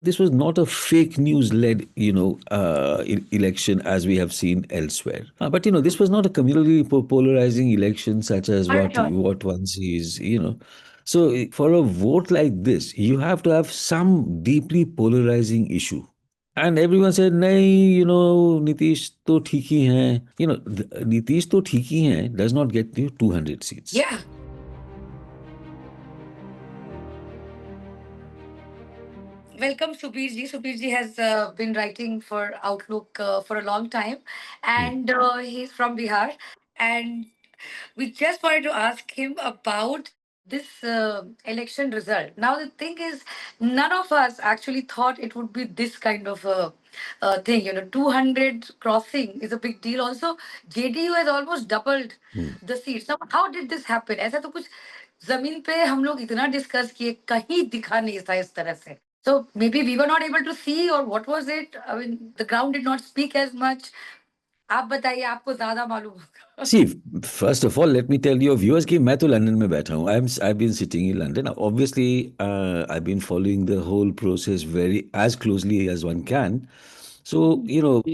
this was not a fake news led, election as we have seen elsewhere. But this was not a communally polarizing election such as Not at all. what one sees. So for a vote like this, you have to have some deeply polarizing issue. And everyone said, nahi, Nitish to theek hi hai. Nitish to theek hi hai does not get you 200 seats. Yeah. Welcome, Subir ji. Subir ji has been writing for Outlook for a long time, Hmm. and he's from Bihar. And we just wanted to ask him about this election result. Now, the thing is, none of us actually thought it would be this kind of a thing. 200 crossing is a big deal. Also, JDU has almost doubled Hmm. the seats. Now, how did this happen? ऐसा तो कुछ जमीन पे हम लोग इतना discuss किए कहीं दिखा नहीं था इस तरह से. So maybe we were not able to see, or what was it? I mean, the ground did not speak as much. आप बताइए, आपको ज्यादा मालूम होगा. See, first of all, let me tell your viewers कि मैं तो लंदन में बैठा हूँ. I've been sitting in London. Obviously, I've been following the whole process very as closely as one can. So,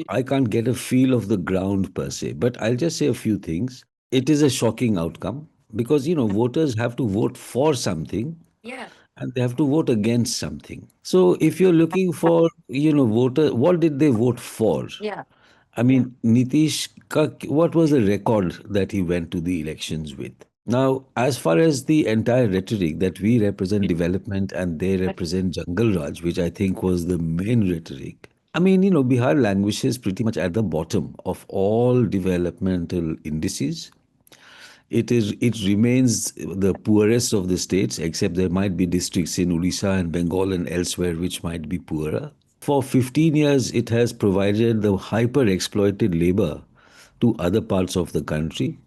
I can't get a feel of the ground per se, but I'll just say a few things. It is a shocking outcome because, voters have to vote for something Yeah. and they have to vote against something. So if you're looking for, voter, what did they vote for? Yeah. I mean, Nitish, what was the record that he went to the elections with? Now, as far as the entire rhetoric that we represent development and they represent Jungle Raj, which I think was the main rhetoric, I mean, Bihar languishes pretty much at the bottom of all developmental indices. It remains the poorest of the states, except there might be districts in Odisha and Bengal and elsewhere which might be poorer. For 15 years, it has provided the hyper exploited labor to other parts of the country.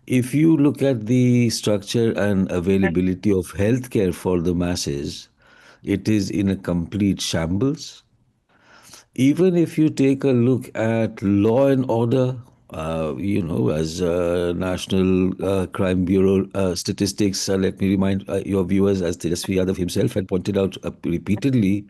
If you look at the structure and availability of healthcare for the masses, it is in a complete shambles. Even if you take a look at law and order, as National Crime Bureau statistics, let me remind your viewers, as Tejasvi Yadav himself had pointed out repeatedly,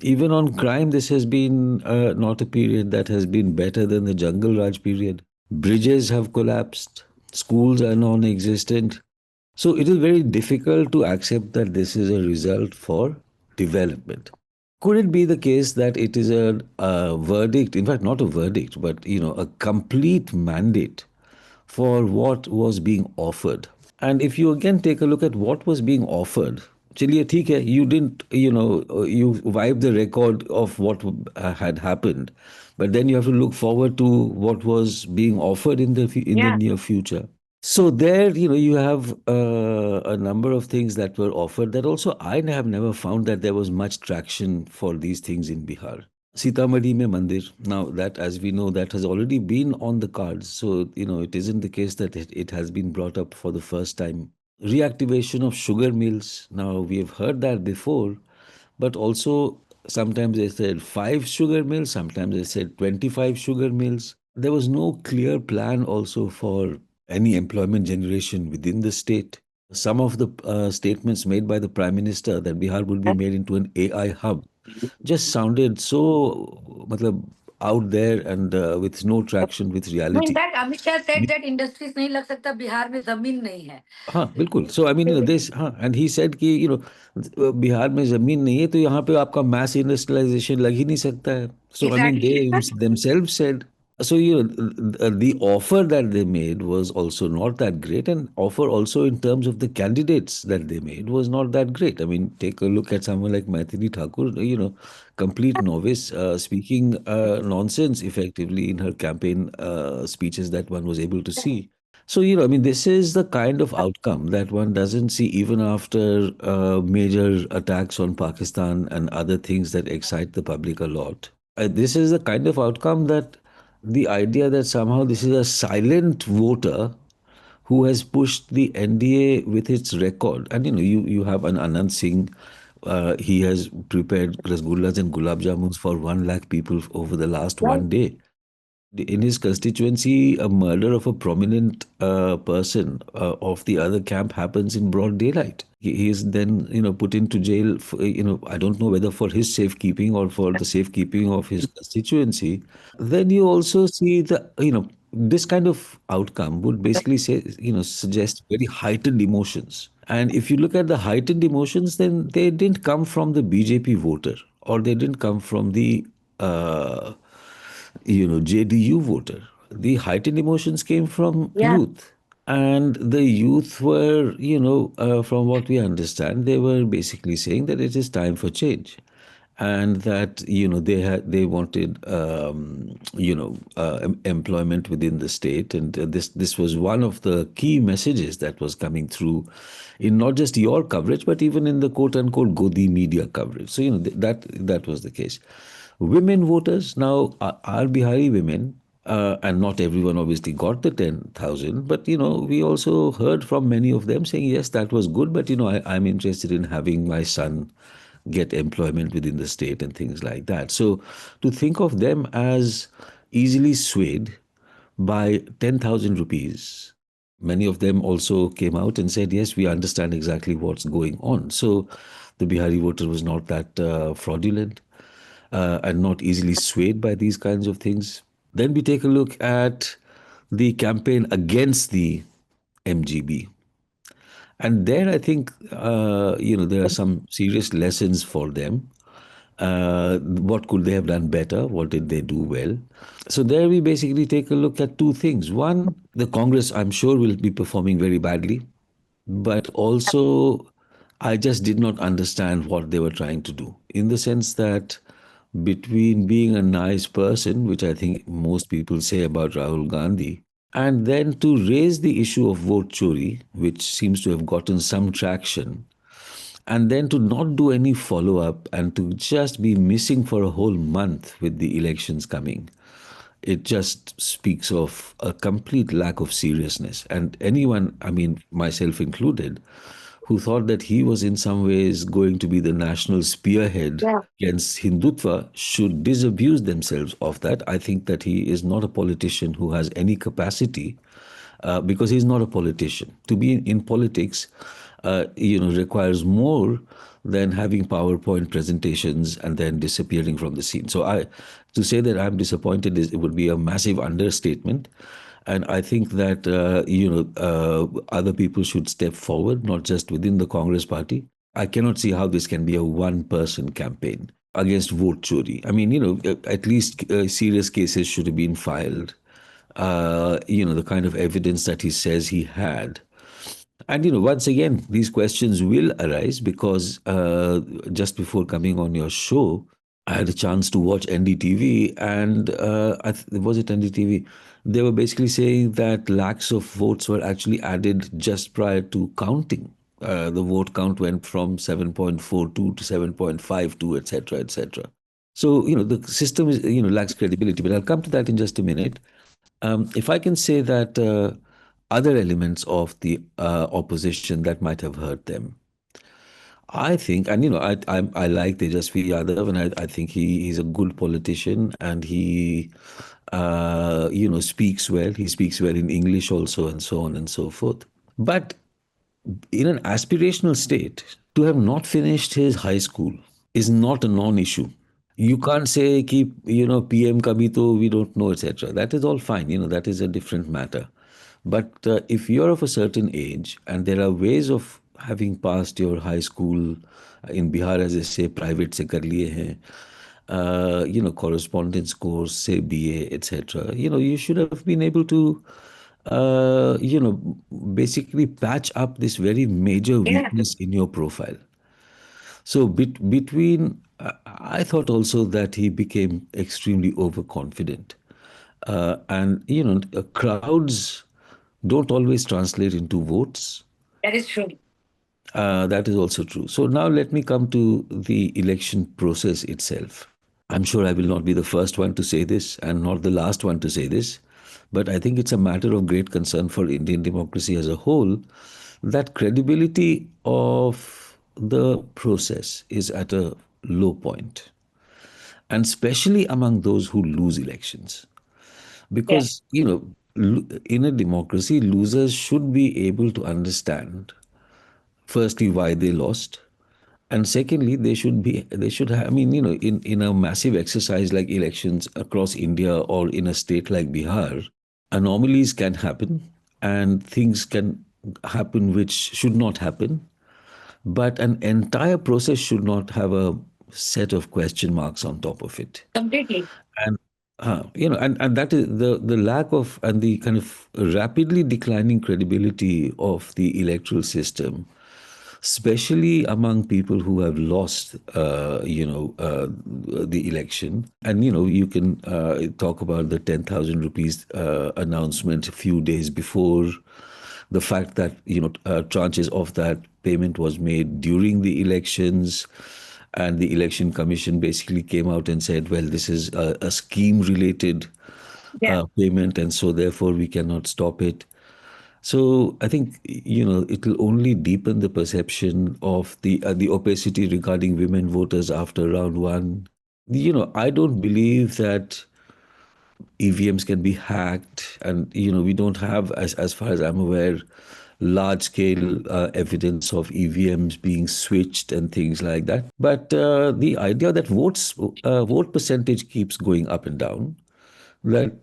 even on crime, this has been not a period that has been better than the Jungle Raj period. Bridges have collapsed, schools are non existent. So it is very difficult to accept that this is a result for development. Could it be the case that it is a verdict, in fact, not a verdict, but a complete mandate for what was being offered? And if you again take a look at what was being offered, चलिए ठीक है, you didn't, you wiped the record of what had happened, but then you have to look forward to what was being offered in the Yeah. near future. So there, you have a number of things that were offered that also I have never found that there was much traction for these things in Bihar. Sitamarhi mein mandir. Now that, as we know, that has already been on the cards. So, it isn't the case that it has been brought up for the first time. Reactivation of sugar mills. Now we have heard that before, but also sometimes they said 5 sugar mills, sometimes they said 25 sugar mills. There was no clear plan also for any employment generation within the state. Some of the statements made by the Prime Minister that Bihar would be made into an AI hub just sounded so matlab, out there and with no traction with No, in reality. fact, Amit Shah said that industries नहीं लग सकता बिहार में जमीन नहीं है. हाँ बिल्कुल सो I mean this हाँ एंड ही सेड कि बिहार में ज़मीन नहीं है तो यहाँ पे आपका mass industrialization लग ही नहीं सकता है so I mean they Exactly. themselves said. So, the offer that they made was also not that great, and offer also in terms of the candidates that they made was not that great. I mean, take a look at someone like Maithili Thakur, complete novice, speaking nonsense effectively in her campaign speeches that one was able to see. So, I mean, this is the kind of outcome that one doesn't see even after major attacks on Pakistan and other things that excite the public a lot. This is the kind of outcome that the idea that somehow this is a silent voter who has pushed the NDA with its record. And you have an Anand Singh. He has prepared rasgullas and gulab jamuns for 1 lakh people over the last one day. in his constituency, a murder of a prominent person of the other camp happens in broad daylight. He is then, put into jail. For, I don't know whether for his safekeeping or for the safekeeping of his constituency. Then you also see this kind of outcome would basically say, suggest very heightened emotions. And if you look at the heightened emotions, then they didn't come from the BJP voter, or they didn't come from the uh, JDU voter. The heightened emotions came from Yeah. youth. And the youth were, from what we understand, they were basically saying that it is time for change. And that they wanted employment within the state, and this was one of the key messages that was coming through in not just your coverage but even in the quote unquote Godi media coverage. So that was the case. Women voters now are Bihari women, and not everyone obviously got the 10,000, but we also heard from many of them saying, yes, that was good, but I'm interested in having my son get employment within the state and things like that. So to think of them as easily swayed by 10,000 rupees, many of them also came out and said, yes, we understand exactly what's going on. So the Bihari voter was not that fraudulent and not easily swayed by these kinds of things. Then we take a look at the campaign against the MGB. And there, I think, there are some serious lessons for them. What could they have done better? What did they do well? So there we basically take a look at two things. One, the Congress, I'm sure, will be performing very badly, but also I just did not understand what they were trying to do, in the sense that between being a nice person, which I think most people say about Rahul Gandhi, and then to raise the issue of vote chori, which seems to have gotten some traction, and then to not do any follow up and to just be missing for a whole month with the elections coming, it just speaks of a complete lack of seriousness. And anyone, I mean, myself included, who thought that he was in some ways going to be the national spearhead Yeah. against Hindutva should disabuse themselves of that. I think that he is not a politician who has any capacity, because he's not a politician. To be in politics, requires more than having PowerPoint presentations and then disappearing from the scene. So to say that I'm disappointed it would be a massive understatement. And I think that other people should step forward, not just within the Congress party. I cannot see how this can be a one-person campaign against vote chori. I mean, at least serious cases should have been filed. The kind of evidence that he says he had. And once again, these questions will arise because just before coming on your show, I had a chance to watch NDTV, and was it NDTV? They were basically saying that lakhs of votes were actually added just prior to counting. The vote count went from 7.42 to 7.52, etc., etc. So the system is lacks credibility. But I'll come to that in just a minute. If I can say that other elements of the opposition that might have hurt them, I think, and I like Tejasvi Yadav, and I think he's a good politician, and he speaks well. He speaks well in English also, and so on and so forth. But in an aspirational state, to have not finished his high school is not a non-issue. You can't say keep PM kabhi to we don't know, etc. That is all fine. That is a different matter. But if you're of a certain age and there are ways of having passed your high school in Bihar, as I say, private se kar liye hain, correspondence course, say BA, etc. You should have been able to, basically patch up this very major Yeah. weakness in your profile. So between, I thought also that he became extremely overconfident, and crowds don't always translate into votes. That is true. That is also true. So now let me come to the election process itself. I'm sure I will not be the first one to say this and not the last one to say this, but I think it's a matter of great concern for Indian democracy as a whole that credibility of the process is at a low point, and especially among those who lose elections. Yeah. because in a democracy, losers should be able to understand firstly why they lost, and secondly they should have, I mean, in a massive exercise like elections across India or in a state like Bihar, anomalies can happen and things can happen which should not happen, but an entire process should not have a set of question marks on top of it. Completely. And and that is the lack of and the kind of rapidly declining credibility of the electoral system, especially among people who have lost, the election. And you can talk about the 10,000 rupees announcement a few days before, the fact that tranches of that payment was made during the elections, and the election commission basically came out and said, well, this is a scheme related Yeah. payment, and so therefore we cannot stop it. So I think it will only deepen the perception of the opacity regarding women voters after round one. I don't believe that EVMs can be hacked, and we don't have, as far as I'm aware, large scale evidence of EVMs being switched and things like that. But the idea that vote percentage keeps going up and down, that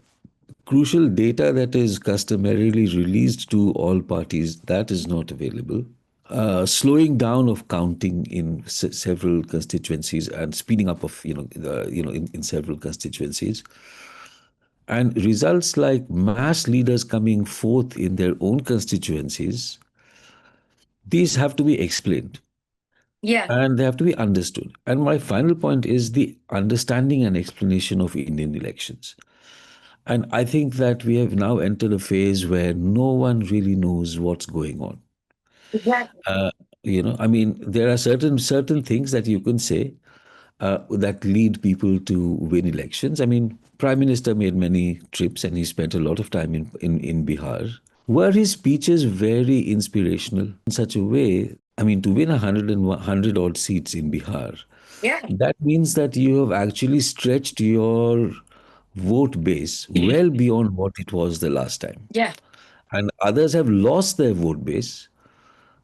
crucial data that is customarily released to all parties, that is not available. Slowing down of counting in several constituencies and speeding up of in several constituencies, and results like mass leaders coming forth in their own constituencies, these have to be explained Yeah. and they have to be understood. And my final point is the understanding and explanation of Indian elections. And I think that we have now entered a phase where no one really knows what's going on. Exactly. I mean, there are certain things that you can say that lead people to win elections. I mean, Prime Minister made many trips and he spent a lot of time in Bihar. Were his speeches very inspirational in such a way? I mean, to win 100 odd seats in Bihar, Yeah. that means that you have actually stretched your vote base well beyond what it was the last time. Yeah. And others have lost their vote base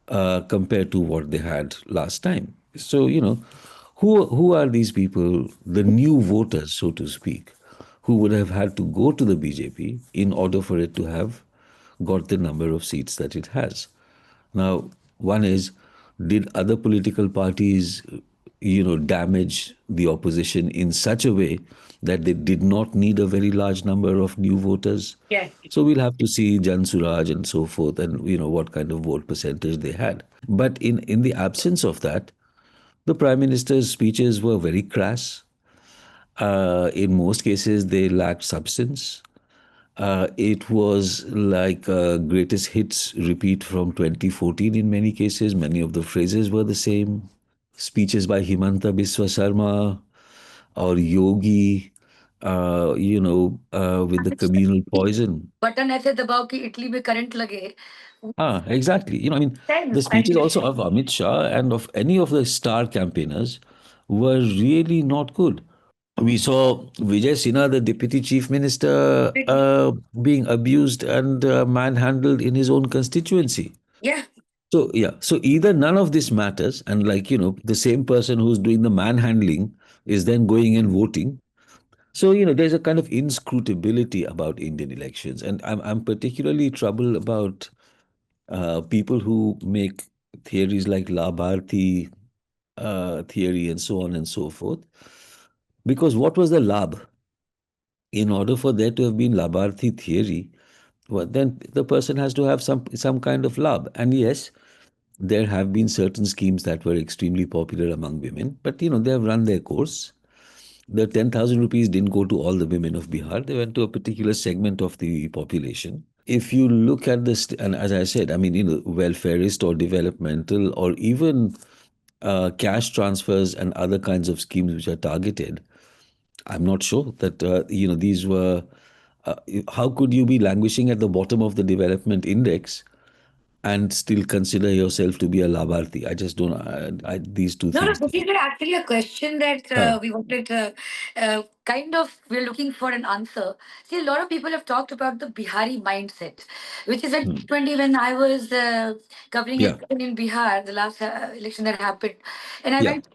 compared to what they had last time. So, who are these people, the new voters, so to speak, who would have had to go to the BJP in order for it to have got the number of seats that it has? Now, one is, did other political parties, damage the opposition in such a way that they did not need a very large number of new voters? Yeah. So we'll have to see Jan Suraj and so forth, and what kind of vote percentage they had. But in the absence of that, the prime minister's speeches were very crass. In most cases, they lacked substance. It was like greatest hits repeat from 2014 in many cases. Many of the phrases were the same. Speeches by Himanta Biswa Sarma or Yogi, with the communal poison. Button ऐसे दबाओ कि Italy में current लगे. Exactly. I mean, the Sense. speeches also of Amit Shah and of any of the star campaigners were really not good. We saw Vijay Sinha, the deputy chief minister, being abused and manhandled in his own constituency. Yeah. So, yeah, so either none of this matters, and like, the same person who's doing the manhandling is then going and voting. So, there's a kind of inscrutability about Indian elections. And I'm particularly troubled about people who make theories like Labharthi theory and so on and so forth. Because what was the Labh? In order for there to have been Labharthi theory, well, then the person has to have some kind of Labh. And yes, there have been certain schemes that were extremely popular among women, but they have run their course. The 10,000 rupees didn't go to all the women of Bihar, they went to a particular segment of the population. If you look at this, and as I said, I mean, welfareist or developmental or even cash transfers and other kinds of schemes which are targeted, I'm not sure that, these were. How could you be languishing at the bottom of the development index and still consider yourself to be a Labharti. I just don't, these two No, no, things. this is actually a question that Uh, we wanted kind of, we're looking for an answer. See, a lot of people have talked about the Bihari mindset, which is at hmm. 20 when I was covering Yeah, election in Bihar, the last election that happened. And I yeah. went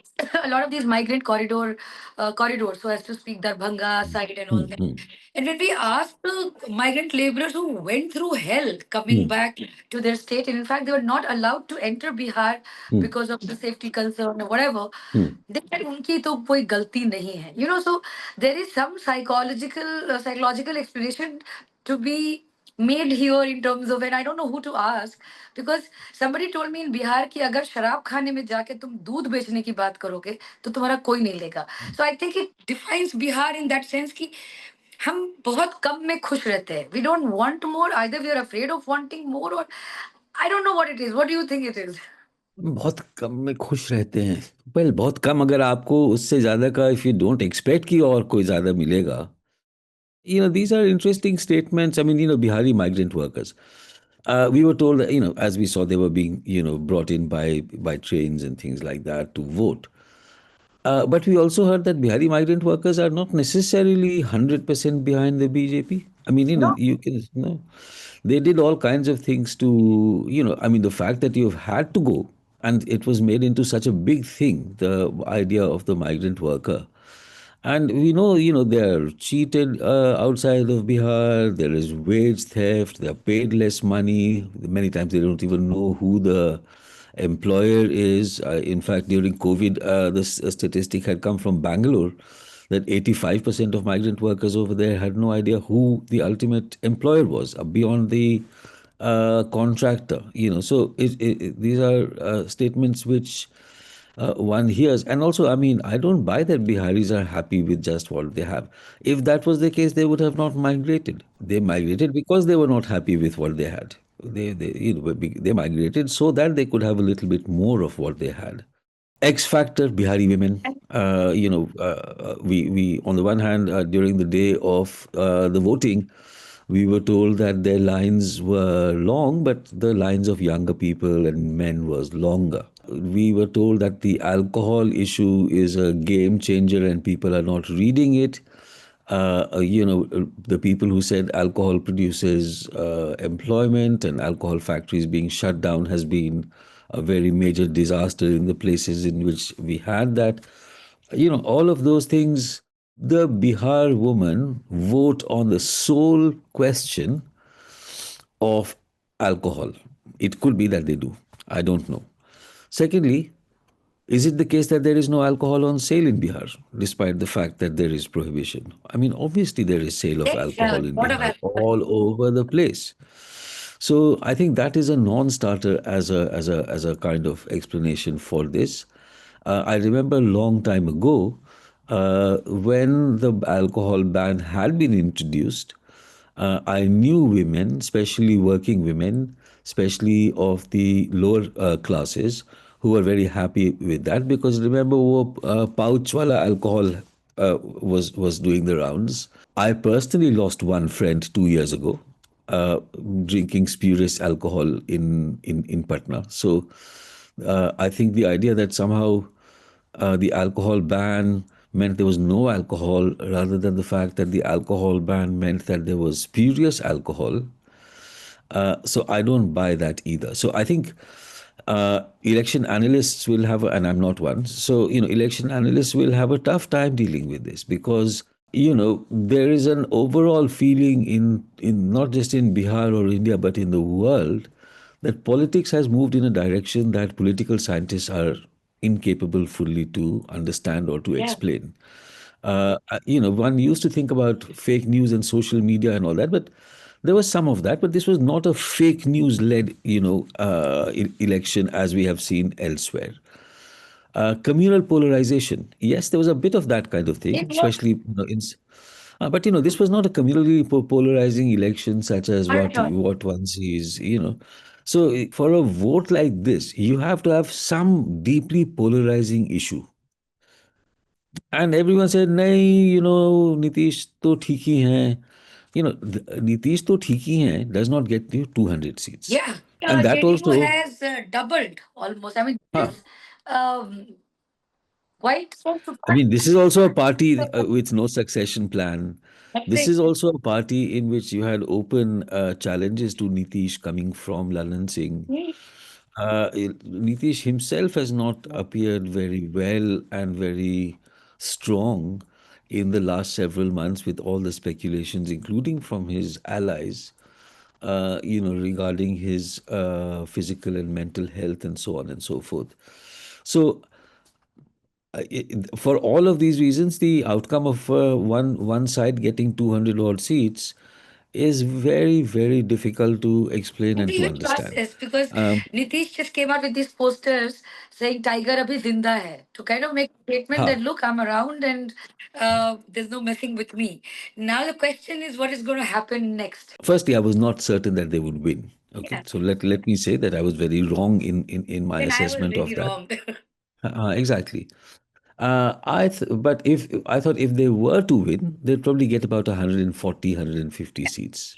a lot of these migrant corridors, so as to speak Darbhanga side and all Hmm, that. hmm, And when we asked the migrant laborers who went through hell coming hmm, back to their state, and in fact, they were not allowed to enter Bihar hmm, because of the safety concern or whatever, hmm. they said उनकी तो कोई गलती नहीं है. So there is some psychological explanation to be made here in terms of, and I don't know who to ask, because somebody told me in Bihar कि अगर शराब खाने में जाके तुम दूध बेचने की बात करोगे तो तुम्हारा कोई नहीं लेगा. So I think it defines Bihar in that sense कि हम बहुत कम में खुश रहते हैं. We don't want more. Either we are afraid of wanting more, or I don't know what it is. What do you think it is? बहुत कम में खुश रहते हैं। वेल बहुत कम, अगर आपको उससे ज़्यादा का, इफ़ यू डोंट एक्सपेक्ट कि और कोई ज़्यादा मिलेगा। these are interesting statements. I mean, Bihari migrant workers. We were told that, as we saw, they were being, brought in by trains and things like that to vote. But we also heard that Bihari migrant workers are not necessarily 100% behind the BJP. I mean, No. you can, they did all kinds of things to, I mean, the fact that you've had to go and it was made into such a big thing, the idea of the migrant worker. And we know, they are cheated outside of Bihar. There is wage theft. They are paid less money. Many times they don't even know who the employer is. In fact, during COVID, this statistic had come from Bangalore that 85% of migrant workers over there had no idea who the ultimate employer was beyond the contractor. So these are statements which one hears. And also, I mean, I don't buy that Biharis are happy with just what they have. If that was the case, they would have not migrated. They migrated because they were not happy with what they had. They migrated so that they could have a little bit more of what they had. X Factor, Bihari women. We on the one hand, during the day of the voting, we were told that their lines were long, but the lines of younger people and men was longer. We were told that the alcohol issue is a game changer and people are not reading it. The people who said alcohol produces employment and alcohol factories being shut down has been a very major disaster in the places in which we had that. All of those things, the Bihar woman vote on the sole question of alcohol. It could be that they do. I don't know. Secondly, is it the case that there is no alcohol on sale in Bihar, despite the fact that there is prohibition? I mean, obviously there is sale of Yes, alcohol in lot of Bihar alcohol. all over the place. So I think that is a non-starter as a kind of explanation for this. I remember a long time ago when the alcohol ban had been introduced. I knew women, especially working women, especially of the lower classes, who were very happy with that because remember, pouch wala alcohol was doing the rounds. I personally lost one friend 2 years ago, uh, drinking spurious alcohol in Patna. So I think the idea that somehow the alcohol ban meant there was no alcohol rather than the fact that the alcohol ban meant that there was spurious alcohol. So I don't buy that either. So I think election analysts will have, and I'm not one, so, election analysts will have a tough time dealing with this because, there is an overall feeling in not just in Bihar or India, but in the world that politics has moved in a direction that political scientists are incapable fully to understand or to Yeah. explain. One used to think about fake news and social media and all that, but there was some of that, but this was not a fake news led, election as we have seen elsewhere. Communal polarization. Yes, there was a bit of that kind of thing, It was especially but this was not a communally polarizing election such as not what at all. one sees. So for a vote like this, you have to have some deeply polarizing issue. And everyone said, नहीं, नीतीश तो ठीक ही हैं. Nitish to thiki hai does not get you 200 seats. Yeah. And that JDU also, has doubled almost. I mean, huh, this um, quite so I mean, this is also a party surprising. with no succession plan. This Nothing. is also a party in which you had open challenges to Nitish coming from Lalan Singh. Nitish himself has not appeared very well and very strong in the last several months with all the speculations, including from his allies, regarding his physical and mental health and so on and so forth. So, for all of these reasons, the outcome of one side getting 200 odd seats is very, very difficult to explain And and to even understand. process because Um, Nitish just came out with these posters saying Tiger abhi zinda hai to kind of make a statement that ha, look, I'm around and there's no messing with me. Now the question is what is going to happen next? Firstly, I was not certain that they would win. Okay, Yeah. so let me say that I was very wrong in my Then I was assessment of really that. wrong. Exactly. But if I thought if they were to win, they'd probably get about 140, 150 seats.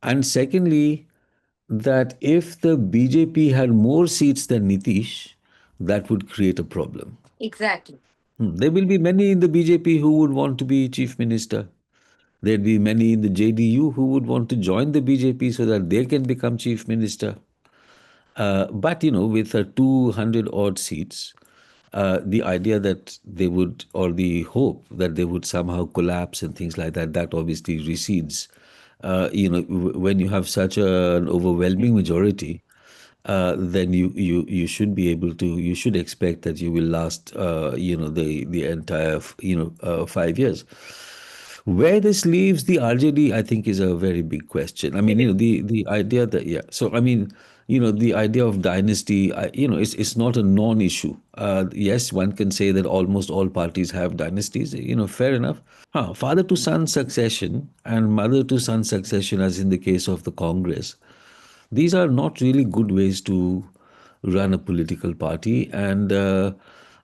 And secondly, that if the BJP had more seats than Nitish, that would create a problem. Exactly. There will be many in the BJP who would want to be chief minister. There'd be many in the JDU who would want to join the BJP so that they can become chief minister. But with 200 odd seats, the idea that they would, or the hope that they would somehow collapse and things like that, that obviously recedes. When you have such an overwhelming majority, then you should be able to, you should expect that you will last, the entire, 5 years. Where this leaves the RJD, I think, is a very big question. I mean, the idea that, yeah. So, I mean, the idea of dynasty, it's not a non-issue. Yes, one can say that almost all parties have dynasties. Fair enough. Father to son succession and mother to son succession, as in the case of the Congress, these are not really good ways to run a political party. And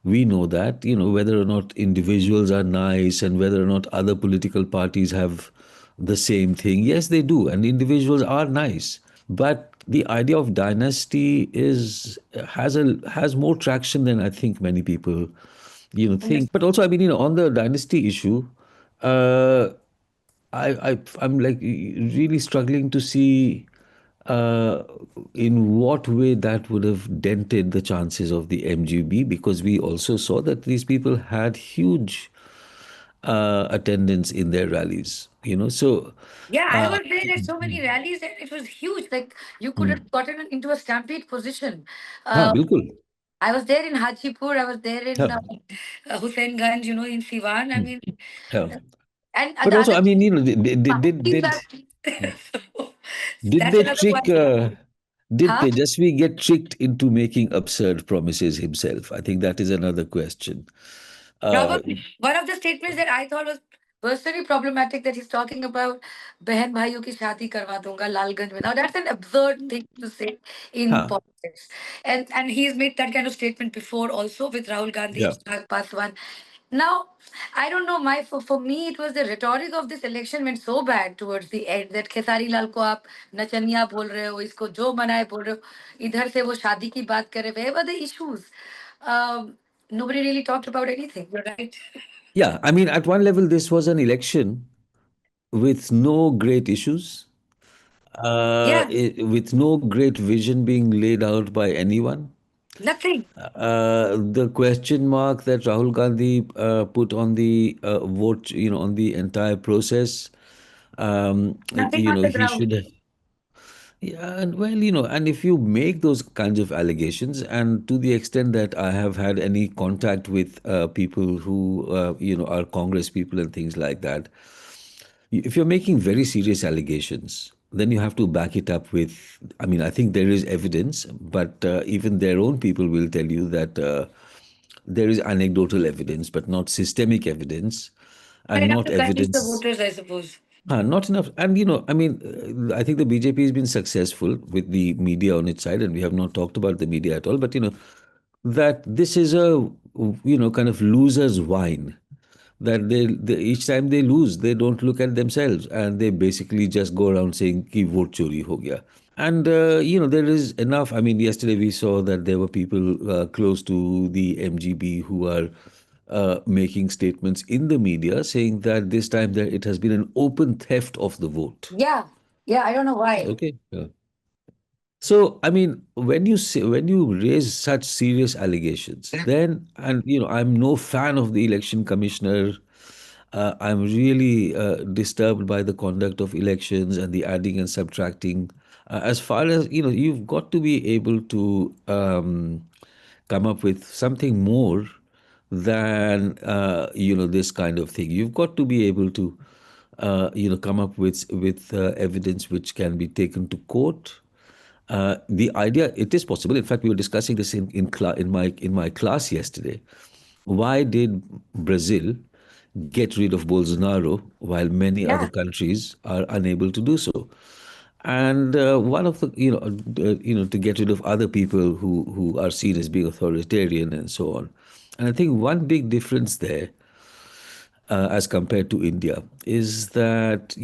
we know that, whether or not individuals are nice and whether or not other political parties have the same thing. Yes, they do. And individuals are nice. But the idea of dynasty has more traction than I think many people, think. But also, I mean, on the dynasty issue, uh, I'm like really struggling to see uh, in what way that would have dented the chances of the MGB, because we also saw that these people had huge attendance in their rallies. So Yeah, I uh, was there at so many rallies and it was huge. Like you could have gotten into a stampede position. हाँ Uh, बिल्कुल I was there in Hajipur. I was there in हाँ Husainganj, in Siwan. I mean, हाँ. and But the also, other I mean, did did did, parties did, are. So did that's they another trick? one. Did Huh? Tejasvi get tricked into making absurd promises himself? I think that is another question. Uh, Probably. One of the statements that I thought was personally problematic that he's talking about बहन भाइयों की शादी करवा दूंगा लालगंज में. Now that's an absurd thing to say in huh. politics. And he's made that kind of statement before also with Rahul Gandhi Yeah. and Shahid Paswan. Now, I don't know. For me, it was the rhetoric of this election went so bad towards the end that Khesari Lal को आप नचनिया बोल रहे हो, इसको जो मनाए बोल रहे हो, इधर से वो शादी की बात कर रहे. Where were the issues? Nobody really talked about anything. You're right. Yeah. I mean, at one level, this was an election with no great issues, Yeah, with no great vision being laid out by anyone. nothing. The question mark that Rahul Gandhi put on the vote, on the entire process, Nothing on the he ground. should. Yeah, and well, and if you make those kinds of allegations, and to the extent that I have had any contact with people who, are Congress people and things like that, if you're making very serious allegations, then you have to back it up with, I mean, I think there is evidence, but even their own people will tell you that there is anecdotal evidence, but not systemic evidence, Not and enough not to convince the evidence. voters, I suppose. Not enough. And, I mean, I think the BJP has been successful with the media on its side, and we have not talked about the media at all. But, that this is a, kind of loser's wine. That they each time they lose, they don't look at themselves, and they basically just go around saying, "Ki vote chori ho gaya." And there is enough. I mean, yesterday we saw that there were people close to the MGB who are making statements in the media saying that this time there it has been an open theft of the vote. Yeah, yeah, I don't know why. Okay. Yeah. So, I mean, when you raise such serious allegations, then, and I'm no fan of the election commissioner. I'm really disturbed by the conduct of elections and the adding and subtracting. As far as you've got to be able to come up with something more than this kind of thing. You've got to be able to come up with evidence which can be taken to court. The idea, it is possible. In fact, we were discussing this in my class yesterday. Why did Brazil get rid of Bolsonaro while many other Yeah, countries are unable to do so? And one of the to get rid of other people who are seen as being authoritarian and so on. And I think one big difference there, as compared to India, is that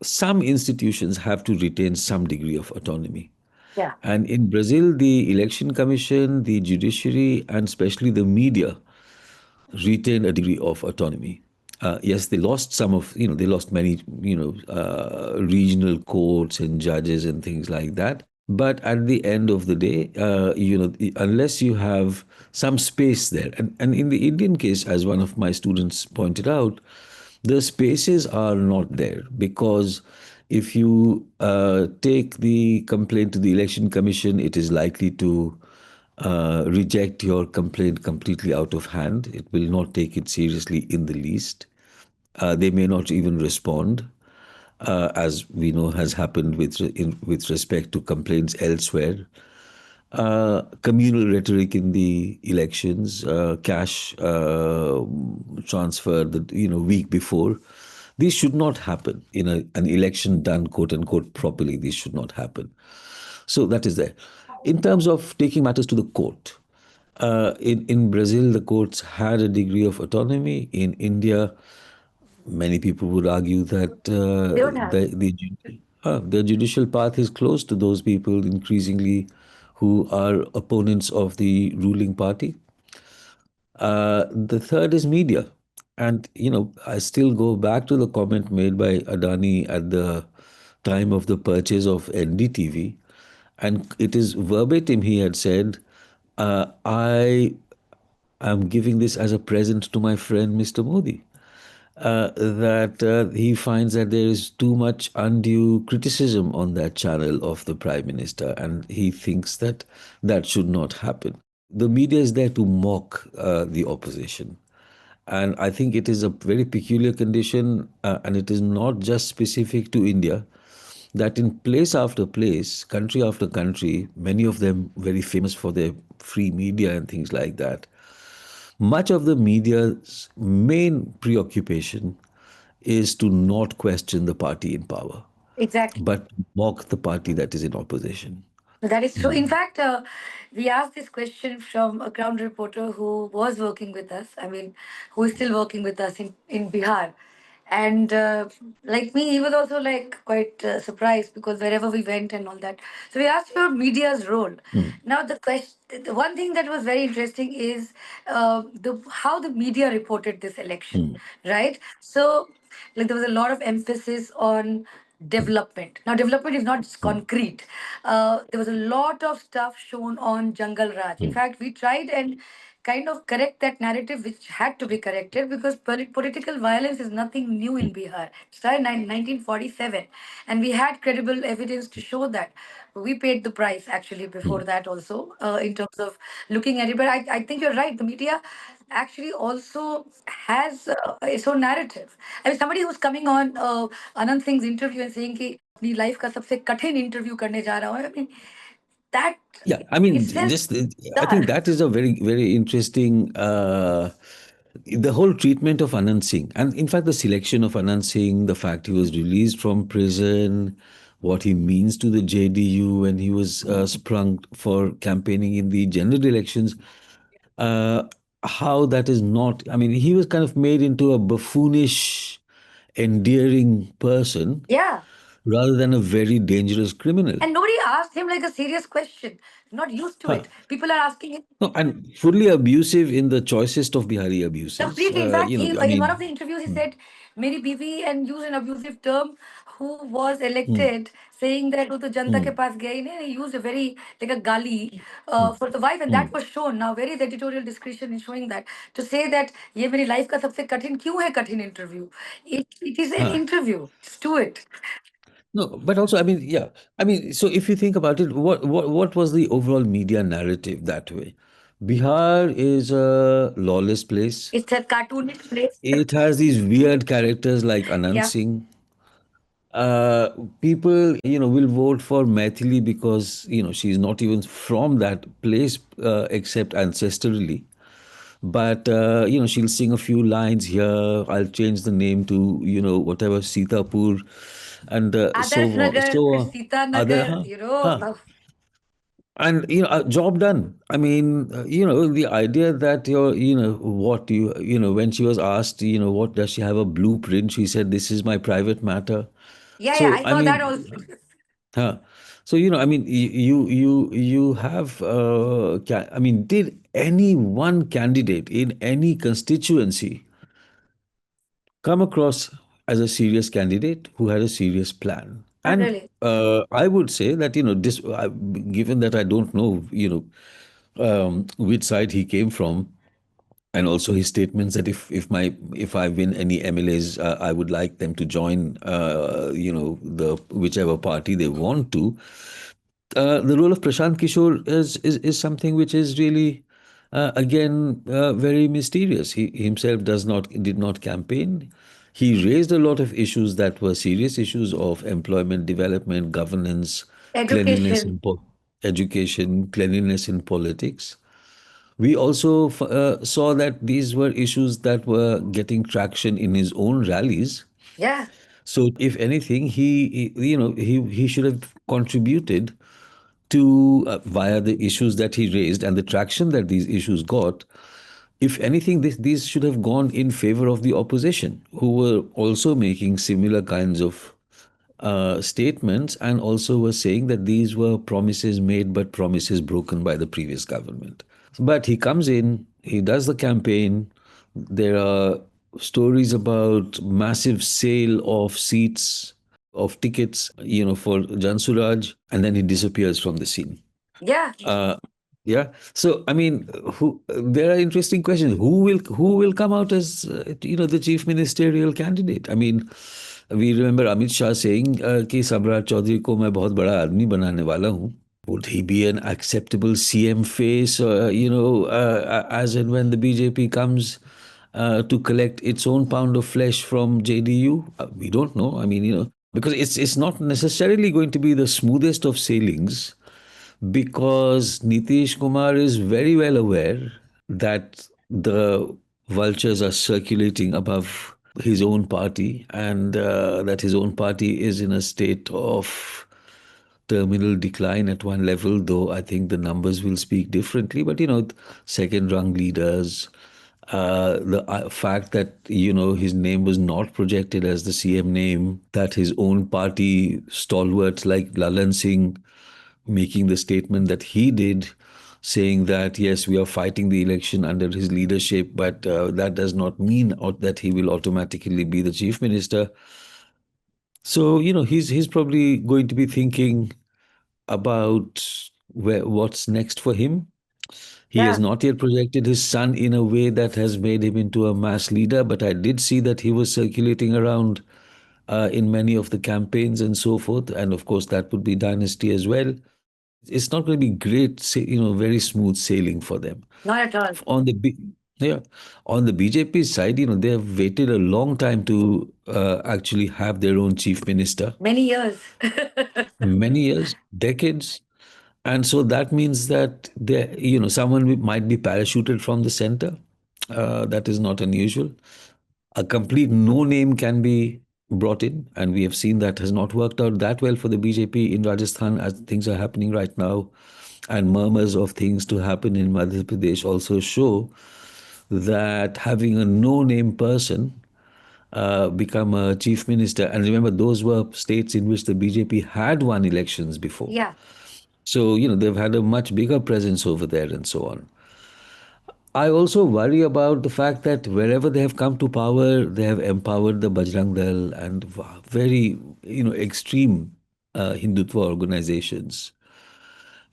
some institutions have to retain some degree of autonomy. yeah, And in Brazil, the election commission, the judiciary, and especially the media retain a degree of autonomy. Yes, they lost they lost many, regional courts and judges and things like that. But at the end of the day, unless you have some space there, and in the Indian case, as one of my students pointed out, the spaces are not there because if you take the complaint to the election commission, it is likely to reject your complaint completely out of hand. It will not take it seriously in the least. They may not even respond, as we know has happened with respect to complaints elsewhere. Communal rhetoric in the elections, cash transfer the week before. These should not happen in an election done quote unquote properly. These should not happen. So that is there. In terms of taking matters to the court, in Brazil, the courts had a degree of autonomy. In India, many people would argue that they don't have. the judicial path is closed to those people increasingly who are opponents of the ruling party. The third is media. And, I still go back to the comment made by Adani at the time of the purchase of NDTV. And it is verbatim, he had said, I am giving this as a present to my friend Mr. Modi. That he finds that there is too much undue criticism on that channel of the Prime Minister, and he thinks that that should not happen. The media is there to mock the opposition. And I think it is a very peculiar condition, and it is not just specific to India, that in place after place, country after country, many of them very famous for their free media and things like that, much of the media's main preoccupation is to not question the party in power, Exactly. but mock the party that is in opposition. That is true. In fact, we asked this question from a ground reporter who was working with us. I mean, who is still working with us in Bihar. And like me, he was also like quite surprised because wherever we went and all that. So we asked about media's role. Now, the one thing that was very interesting is the how the media reported this election, Mm, right? So, like there was a lot of emphasis on development. Now, development is not just mm, concrete. There was a lot of stuff shown on Jungle Raj. In mm, fact, we tried and kind of correct that narrative, which had to be corrected because political violence is nothing new mm, in Bihar. It started in 1947, and we had credible evidence to show that. We paid the price actually before mm. that also in terms of looking at it. But I think you're right. The media actually also has its own narrative. I mean, somebody who's coming on Anand Singh's interview and saying कि अपनी life का सबसे कठिन interview करने जा रहा हूँ. I mean, that Yeah, I mean, itself just I bizarre. think that is a very, very interesting. The whole treatment of Anand Singh, and in fact, the selection of Anand Singh, the fact he was released from prison, what he means to the JDU when he was sprung for campaigning in the general elections, uh, how that is not. I mean, he was kind of made into a buffoonish, endearing person, Yeah. rather than a very dangerous criminal. And nobody asked him like a serious question. Not used to Huh. it. People are asking him. No, and fully abusive in the choicest of Bihari abuses. Completely. In fact, I in one mean, of the interviews, he hmm, said, "Meri biwi," and used an abusive term. Who was hmm, elected, saying that वो तो जनता hmm, के पास गया ही नहीं. He used a very like a gali hmm, for the wife, and hmm. that was shown. Now, where is editorial discretion in showing that to say that ये मेरी life का सबसे कठिन क्यों है कठिन interview? It is an Huh. interview. Just do it. No, but also, I mean, yeah, I mean, so if you think about it, what was the overall media narrative that way? Bihar is a lawless place. It's a cartoonish place. It has these weird characters like Anand Yeah. Singh. Uh, People, will vote for Maithili because, she's not even from that place except ancestrally. But, she'll sing a few lines here. I'll change the name to, whatever, Sitapur. And Adarsh Nagar, Sita other, Nagar, huh? you Huh. know. And job done. I mean, the idea that what when she was asked, what does she have a blueprint, she said, this is my private matter. Yeah, yeah, So I I saw that mean, also. huh. So I mean, you have I mean, did any one candidate in any constituency come across as a serious candidate who had a serious plan? Not And really. I would say that given that I don't know which side he came from, and also his statements that if I win any MLAs, I would like them to join the whichever party they want to. The role of Prashant Kishore is something which is really again very mysterious. He himself did not campaign. He raised a lot of issues that were serious issues of employment, development, governance, cleanliness Education. in education, cleanliness in politics. We also saw that these were issues that were getting traction in his own rallies. Yeah. So, if anything, he should have contributed to via the issues that he raised and the traction that these issues got. If anything, these should have gone in favor of the opposition, who were also making similar kinds of statements and also were saying that these were promises made but promises broken by the previous government. But he comes in, he does the campaign. There are stories about massive sale of seats, of tickets, for Jansuraj, and then he disappears from the scene. Yeah. Uh, yeah. So I mean, there are interesting questions. Who will come out as the chief ministerial candidate? I mean, we remember Amit Shah saying कि सम्राट चौधरी को मैं बहुत बड़ा आदमी बनाने वाला हूँ. Would he be an acceptable CM face, as and when the BJP comes to collect its own pound of flesh from JDU? We don't know. I mean, because it's not necessarily going to be the smoothest of sailings, because Nitish Kumar is very well aware that the vultures are circulating above his own party, and that his own party is in a state of terminal decline at one level, though I think the numbers will speak differently. But, second rung leaders, the fact that, his name was not projected as the CM name, that his own party stalwarts like Lalan Singh making the statement that he did, saying that, yes, we are fighting the election under his leadership, but that does not mean that he will automatically be the chief minister. So, he's probably going to be thinking about what's next for him. He has Yeah. not yet projected his son in a way that has made him into a mass leader, but I did see that he was circulating around in many of the campaigns and so forth. And of course, that would be dynasty as well. It's not going to be great, very smooth sailing for them. Not at all. On the yeah, on the BJP side, they have waited a long time to actually have their own chief minister. Many years. Many years, decades. And so that means that someone might be parachuted from the center. That is not unusual. A complete no name can be brought in, and we have seen that has not worked out that well for the BJP in Rajasthan as things are happening right now. And murmurs of things to happen in Madhya Pradesh also show that having a no name person become a chief minister. And remember, those were states in which the BJP had won elections before. Yeah. So, they've had a much bigger presence over there and so on. I also worry about the fact that wherever they have come to power, they have empowered the Bajrang Dal and very, extreme Hindutva organizations.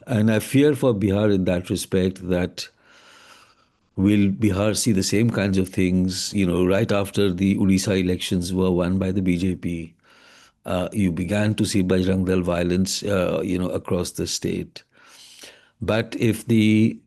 And I fear for Bihar in that respect that will Bihar see the same kinds of things, right after the Odisha elections were won by the BJP. You began to see Bajrang Dal violence, across the state. But if the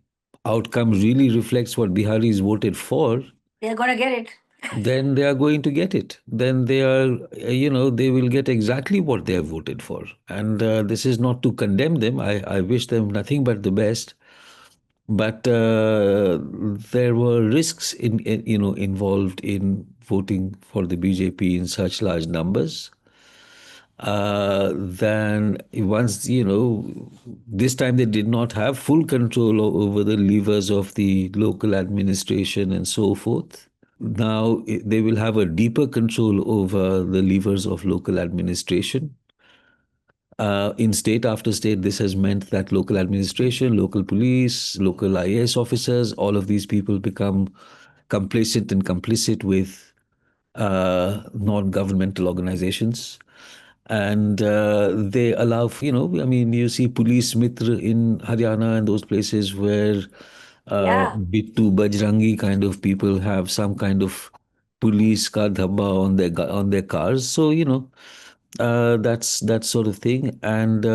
outcome really reflects what Biharis voted for, They're gonna get it. then they are going to get it. Then they will get exactly what they have voted for. And this is not to condemn them. I wish them nothing but the best. But there were risks involved in voting for the BJP in such large numbers. Then once this time they did not have full control over the levers of the local administration and so forth. Now they will have a deeper control over the levers of local administration. In state after state, this has meant that local administration, local police, local IAS officers, all of these people become complacent and complicit with non-governmental organizations. And they allow, I mean, you see police mitra in Haryana and those places where Yeah. Bittu, Bajrangi kind of people have some kind of police ka dhabba on their cars. So, that's that sort of thing. And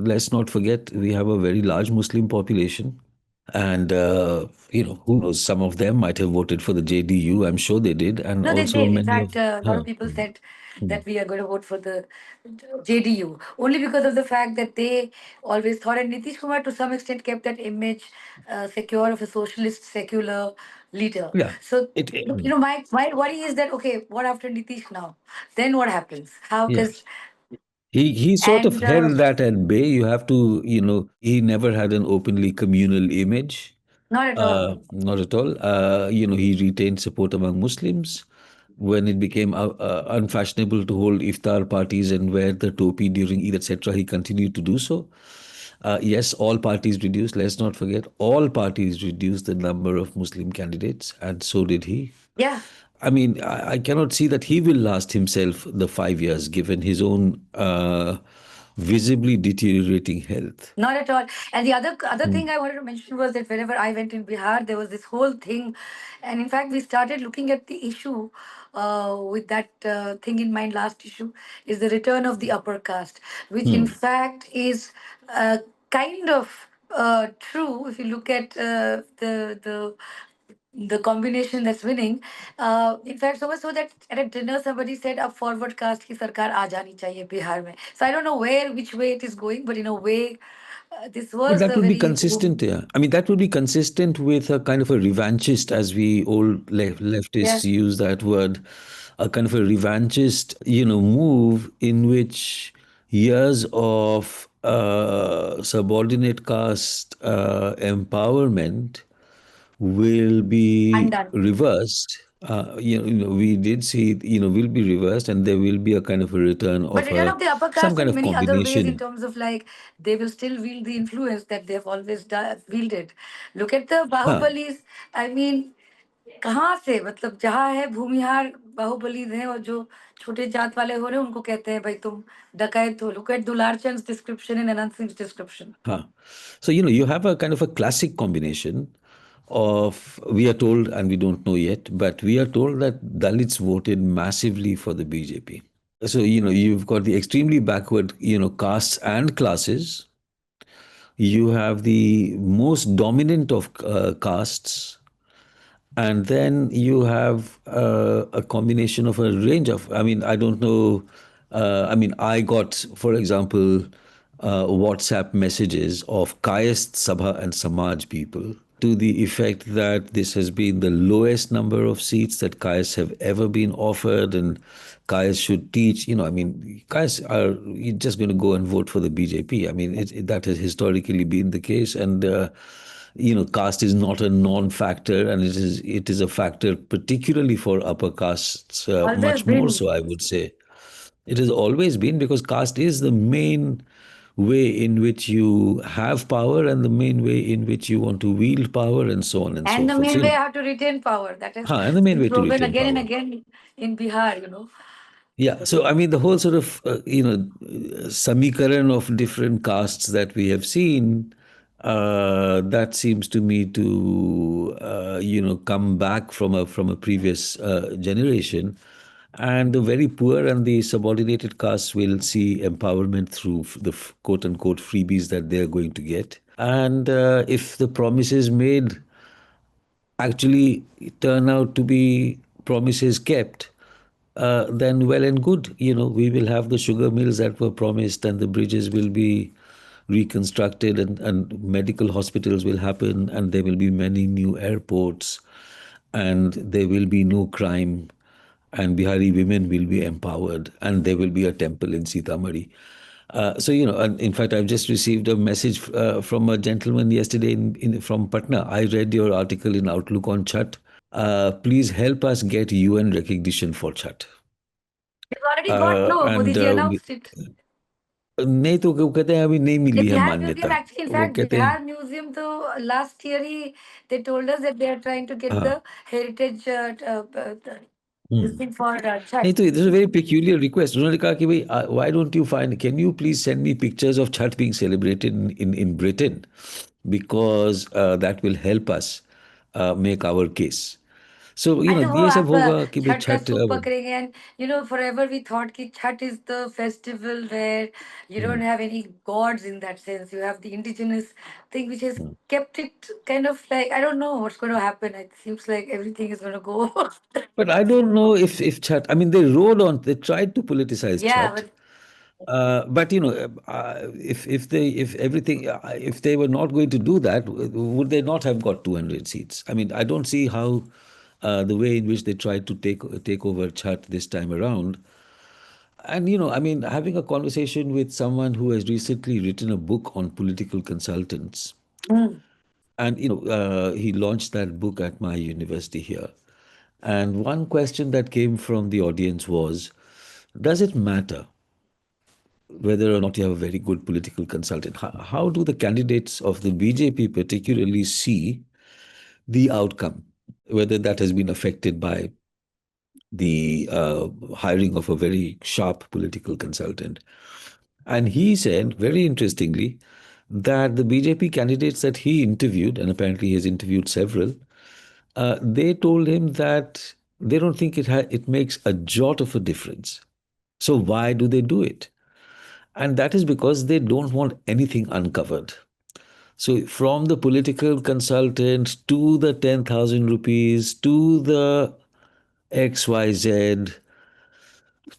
let's not forget, we have a very large Muslim population. And, who knows, some of them might have voted for the JDU. I'm sure they did. And No, they also did. In many fact, of, a lot of people said that we are going to vote for the JDU only because of the fact that they always thought, and Nitish Kumar to some extent kept that image secure of a socialist, secular leader. yeah, So, it, my worry is that, okay, what after Nitish now? Then what happens? How? yeah. Because, He sort of and held that at bay. You have to, he never had an openly communal image. not at all. Not at all. He retained support among Muslims. When it became unfashionable to hold iftar parties and wear the topi during Eid, etc., he continued to do so. Yes, all parties reduced. Let's not forget, all parties reduced the number of Muslim candidates, and so did he. Yeah. I mean, I cannot see that he will last himself the 5 years, given his own visibly deteriorating health. Not at all. And the other Hmm. thing I wanted to mention was that whenever I went in Bihar, there was this whole thing, and in fact, we started looking at the issue with that thing in mind. Last issue is the return of the upper caste, which in Hmm. fact is kind of true if you look at the combination that's winning. In fact, so much so that at a dinner somebody said, "Ab forward caste ki sarkar aa jani chahiye Bihar mein." So I don't know which way it is going, but in a way, this But was that a would be very consistent, yeah. I mean, that would be consistent with a kind of a revanchist, as we old yeah. leftists use that word, a kind of a revanchist, move in which years of subordinate caste empowerment will be Undone. reversed. We did see, will be reversed, and there will be a kind of a return But of return of the upper some caste kind in of many other ways, in combination. terms of like they will still wield the influence that they've always wielded. Look at the Huh. Bahubalis. I mean, कहाँ से मतलब जहाँ है भूमिहार बाहुबली हैं और जो छोटे जात वाले हो रहे हैं उनको कहते हैं भाई तुम डकैत हो look at Dular Chand's description in Anant Singh description Huh. So, you have a kind of a classic combination of, we are told, and we don't know yet, but we are told that Dalits voted massively for the BJP. So, you've got the extremely backward, castes and classes. You have the most dominant of castes, and then you have a combination of a range of, I mean, I don't know. I mean, I got, for example, WhatsApp messages of Kayast Sabha and Samaj people to the effect that this has been the lowest number of seats that Kayas have ever been offered, and Kayas should teach. I mean, Kayas are just going to go and vote for the BJP. I mean, that has historically been the case, and caste is not a non-factor, and it is a factor particularly for upper castes, Always much more been. so, I would say. It has always been because caste is the main way in which you have power and the main way in which you want to wield power and so on and so And the forth. main way how to retain power. That has And the main been way to proven retain again and power. again in Bihar. Yeah, so I mean, the whole sort of samikaran of different castes that we have seen, that seems to me to come back from a previous generation, and the very poor and the subordinated castes will see empowerment through the quote unquote freebies that they are going to get, and if the promises made actually turn out to be promises kept, then well and good. We will have the sugar mills that were promised, and the bridges will be reconstructed, and medical hospitals will happen, and there will be many new airports, and there will be no crime, and Bihari women will be empowered, and there will be a temple in Sitamarhi. And in fact, I've just received a message from a gentleman yesterday from Patna. I read your article in Outlook on Chhat. Please help us get UN recognition for Chhat. They've already got, no, Modi And ji announced it. नहीं तो वो कहते हैं अभी नहीं The मिली है Bihar Museum, मान्यता. actually, in वो fact, कहते हैं Bihar Museum, though, last year they told us that they are trying to get हाँ. the heritage this hmm. thing for नहीं Chhat. तो it is a very peculiar request. उन्होंने कहा कि भाई why don't you find, can you please send me pictures of Chhat being celebrated in Britain, because that will help us make our case. So I know ये सब आप होगा कि भाई छठ का छठ सूप पकड़ेंगे and forever we thought कि Chhath is the festival where you don't have any gods in that sense. You have the indigenous thing which has kept it kind of like, I don't know what's going to happen. It seems like everything is going to go. But I don't know if Chhat, I mean, they tried to politicize Yeah, Chhat. but But if everything, if they were not going to do that, would they not have got 200 seats? I mean, I don't see how the way in which they tried to take over Chhat this time around. And I mean, having a conversation with someone who has recently written a book on political consultants, mm, and he launched that book at my university here. And one question that came from the audience was, does it matter whether or not you have a very good political consultant? How do the candidates of the BJP particularly see the outcome, whether that has been affected by the hiring of a very sharp political consultant? And he said, very interestingly, that the BJP candidates that he interviewed, and apparently he has interviewed several, they told him that they don't think it makes a jot of a difference. So why do they do it? And that is because they don't want anything uncovered. So from the political consultant to the 10,000 rupees to the XYZ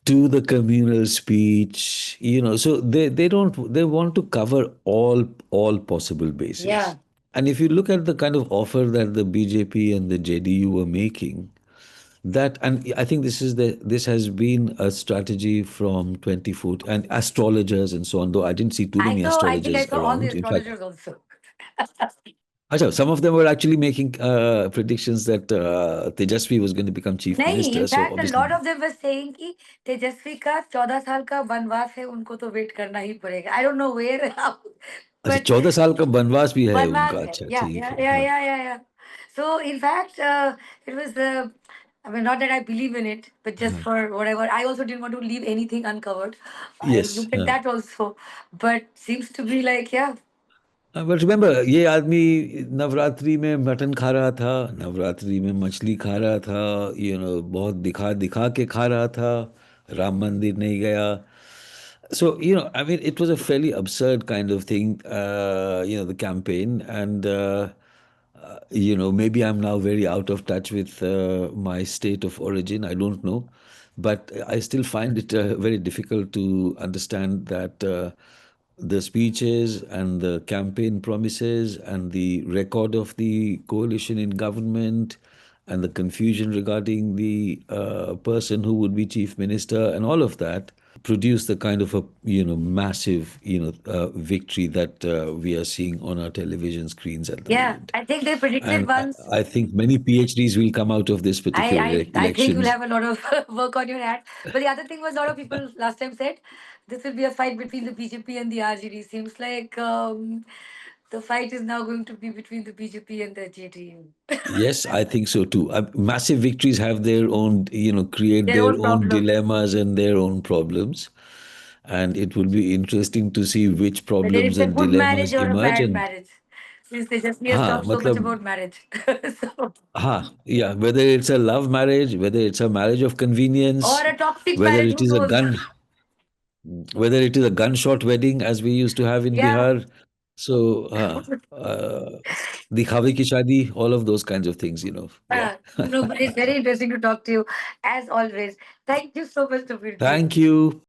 to the communal speech, so they want to cover all possible bases. yeah. And if you look at the kind of offer that the BJP and the JDU were making, and I think this has been a strategy from 2014, and astrologers and so on, though I didn't see too many I think I astrologers saw all the around. In fact, astrologers also. some of them were actually making predictions that Tejasvi was going to become chief नहीं, minister. So in fact obviously, lot of them were saying कि तेजस्वी का 14 साल का वनवास है, उनको तो wait करना ही पड़ेगा. आई डोंट नो वेयर अच्छा, बट 14 साल का बनवास भी है उनका. वनवास है. अच्छा, या ठीक या है. या हाँ. या या या so in fact it was I mean, not that I believe in it, but just हाँ. for whatever. I also didn't want to leave anything uncovered. I Yes. looked at that also, but seems to be like, yeah. But remember, ये आदमी नवरात्रि में mutton खा रहा था, नवरात्रि में मछली खा रहा था, बहुत दिखा दिखा के खा रहा था, राम मंदिर नहीं गया. So, I mean, it was a fairly absurd kind of thing, the campaign. And, maybe I'm now very out of touch with my state of origin. I don't know. But I still find it very difficult to understand that the speeches and the campaign promises and the record of the coalition in government and the confusion regarding the person who would be chief minister and all of that, produce the kind of a massive victory that we are seeing on our television screens at the Yeah, moment. I think they predicted And once. I think many PhDs will come out of this I, particular I think you'll elections. have a lot of work on your hands. But the other thing was, a lot of people last time said this will be a fight between the BJP and the RJD. Seems like the fight is now going to be between the BJP and the JDU. Yes, I think so too. Massive victories have their own, create Their their own own problems. dilemmas and their own problems. And it will be interesting to see which Whether problems it's a and good dilemmas marriage or a emerge. bad And marriage. Since they just made us हाँ talk so much मतलब about marriage. So, yeah, whether it's a love marriage, whether it's a marriage of or convenience, a toxic whether marriage, it who is a knows? gunshot wedding as we used to have in Yeah. Bihar. So दिखावे की शादी, all of those kinds of things. Yeah. No, but it's very interesting to talk to you as always. Thank you so much, Subir ji. Thank you.